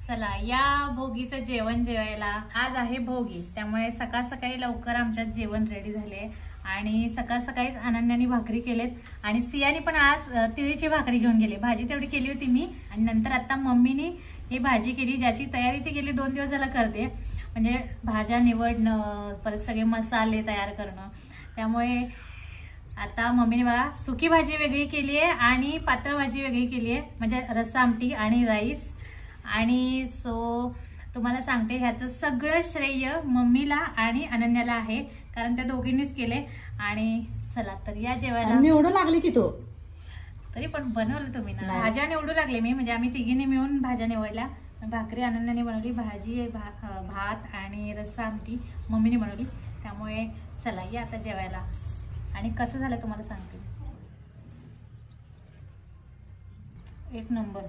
चला या भोगीचं जेवण जेवायला. आज आहे भोगी, त्यामुळे सकाळ सकाळी लवकर आमच्यात जेवण रेडी झाले आणि सकाळ सकाळीच अनन्याने भाकरी केलेत आणि सियाने पण आज तिळीची भाकरी घेऊन गेली. भाजी तेवढी केली होती मी आणि नंतर आता मम्मीने ही भाजी केली, ज्याची तयारी ती गेली 2 दिवस झाला करते. म्हणजे भाज्या निवडणं, परत सगळे मसाले तयार करणं. त्यामुळे आता मम्मीने बघा सुकी भाजी वेगळी केली आहे आणि पातळ भाजी वेगळी केली आहे, म्हणजे रस्सा आमटी आणि राईस. आणि तुम्हाला सांगते ह्याचं सगळं श्रेय मम्मीला आणि अनन्याला आहे, कारण त्या दोघींनीच केले. आणि चला तर या जेवायला. निवडू लागली की तो तरी पण बनवलं तुम्ही ना. भाज्या निवडू लागले मी, म्हणजे आम्ही तिघींनी मिळून भाज्या निवडल्या. भाकरी अनन्याने बनवली, भाजी भात आणि रस्सा आमटी मम्मीने बनवली. त्यामुळे चला या आता जेवायला. आणि कसं झालं तुम्हाला सांगते, 1 नंबर.